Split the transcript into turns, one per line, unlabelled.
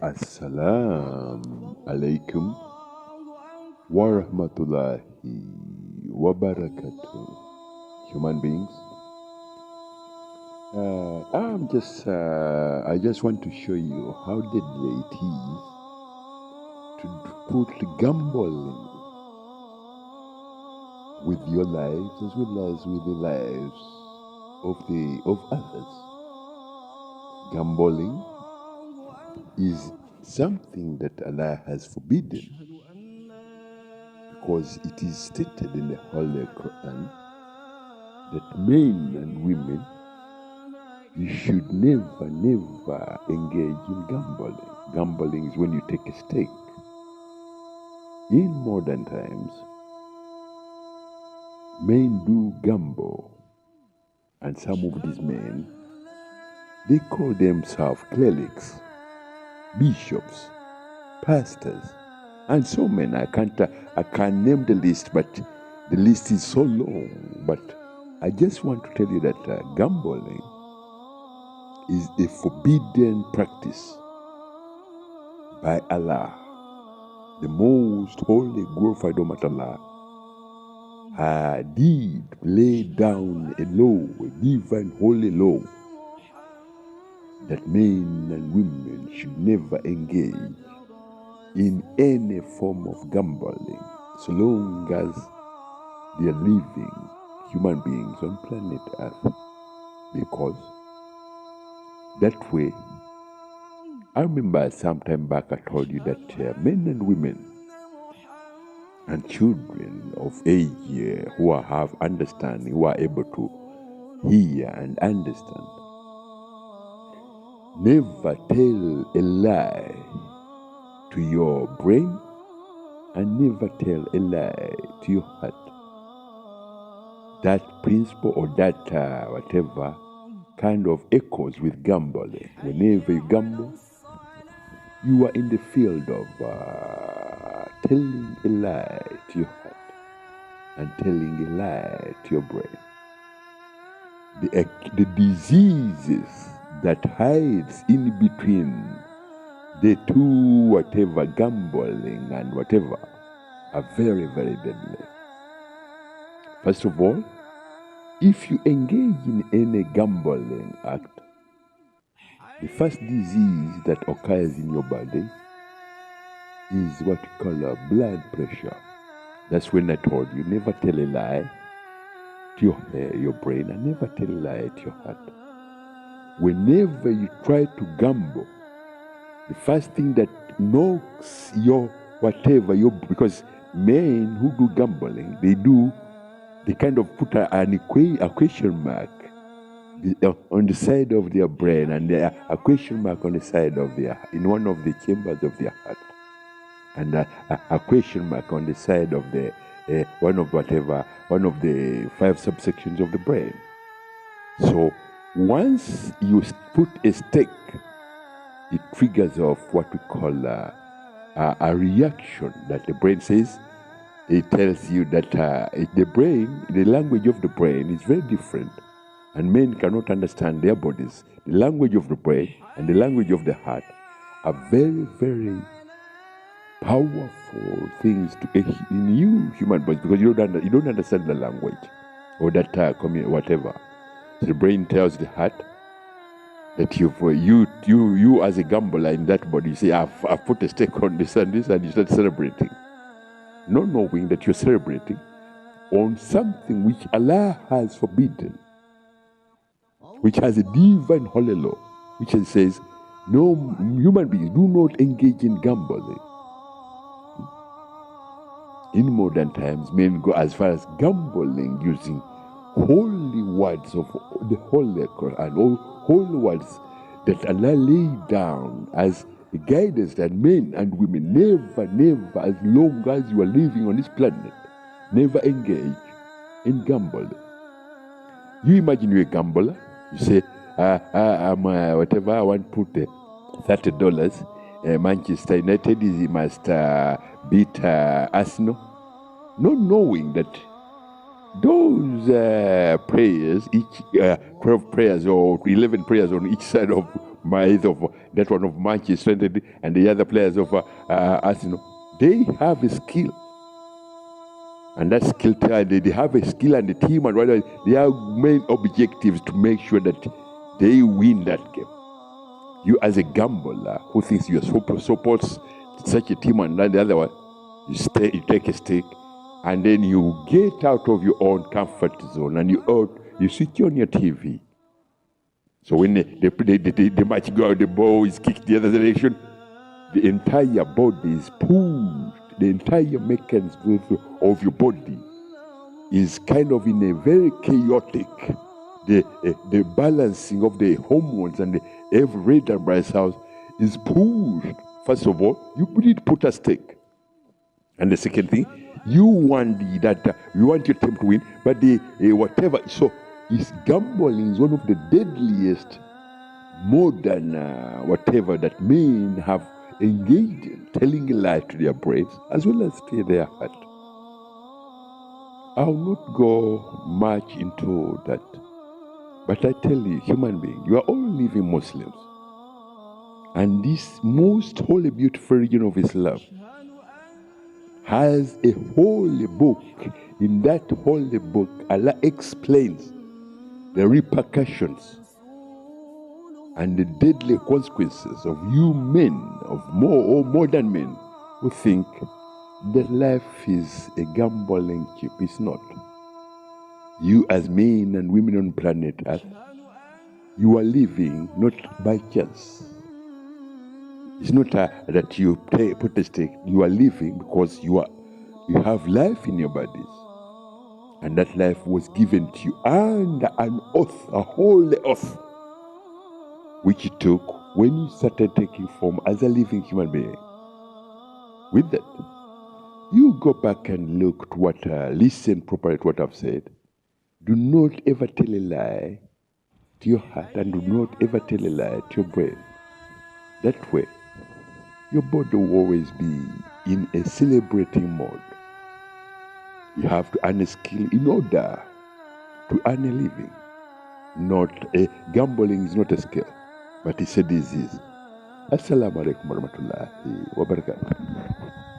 Assalamu alaikum wa rahmatullahi wa barakatuh. Human beings, I just want to show you how deadly it is to put gambling with your lives as well as with the lives of others. Gambling is something that Allah has forbidden, because it is stated in the Holy Quran that men and women, you should never engage in gambling. Gambling is when you take a stake. In modern times, men do gamble, and some of these men, they call themselves clerics, bishops, pastors, and so many. I can't name the list, but the list is so long. But I just want to tell you that gambling is a forbidden practice by Allah, the most holy, glorified Almighty Allah. Did lay down a law, a divine holy law, that men and women should never engage in any form of gambling so long as they are living human beings on planet Earth. Because that way, I remember some time back I told you that men and women and children of age who have understanding, who are able to hear and understand, never tell a lie to your brain and never tell a lie to your heart. That principle or that whatever kind of echoes with gambling. Whenever you gamble, you are in the field of telling a lie to your heart and telling a lie to your brain. The diseases that hides in between the two, whatever, gambling and whatever, are very, very deadly. First of all, if you engage in any gambling act, the first disease that occurs in your body is what you call blood pressure. That's when I told you, never tell a lie to your brain and never tell a lie to your heart. Whenever you try to gamble, the first thing that knocks your whatever, because men who do gambling, they kind of put a question mark on the side of their brain and a question mark on the side of in one of the chambers of their heart, and a question mark on the side of one of the 5 subsections of the brain. So once you put a stake, it triggers off what we call a reaction that the brain says. It tells you that the language of the brain is very different, and men cannot understand their bodies. The language of the brain and the language of the heart are very, very powerful things in you human beings, because you don't understand the language or that whatever. So the brain tells the heart that you as a gambler in that body, you say, I've put a stake on this and this, and you start celebrating, not knowing that you're celebrating on something which Allah has forbidden, which has a divine holy law, which says, no human beings do not engage in gambling. In modern times, men go as far as gambling using holy words of the Holy Quran, or holy words that Allah laid down as guidance that men and women never, as long as you are living on this planet, never engage in gambling. You imagine you're a gambler, you say, I'm whatever, I want to put $30. Manchester United must beat Arsenal, not knowing that those prayers, each 12 prayers or 11 prayers on each side of either of that one of Manchester United and the other players of Arsenal. They have a skill. And that skill, they have a skill and a team and whatever. Their main objectives to make sure that they win that game. You as a gambler who thinks you supports such a team and then the other one, you take a stick and then you get out of your own comfort zone and you switch on your TV. So when the match goes, the ball is kicked the other direction, the entire body is pushed. The entire mechanism of your body is kind of in a very chaotic. The balancing of the hormones and every red and bright cells is pushed. First of all, you need to put a stake. And the second thing, you want your team to win, but whatever. So, gambling is one of the deadliest modern whatever that men have engaged in, telling a lie to their brains as well as to their heart. I'll not go much into that, but I tell you, human beings, you are all living Muslims. And this most holy, beautiful religion of Islam has a holy book. In that holy book, Allah explains the repercussions and the deadly consequences of you men, of modern men, who think that life is a gambling chip. It's not. You as men and women on planet Earth, you are living not by chance. It's not that you put a stake. You are living because you have life in your bodies. And that life was given to you under an oath, a holy oath, which you took when you started taking form as a living human being. With that, you go back and look to what, listen properly to what I've said. Do not ever tell a lie to your heart and do not ever tell a lie to your brain. That way, your body will always be in a celebrating mode. You have to earn a skill in order to earn a living. Gambling is not a skill, but it's a disease. Assalamu alaikum warahmatullahi wabarakatuh.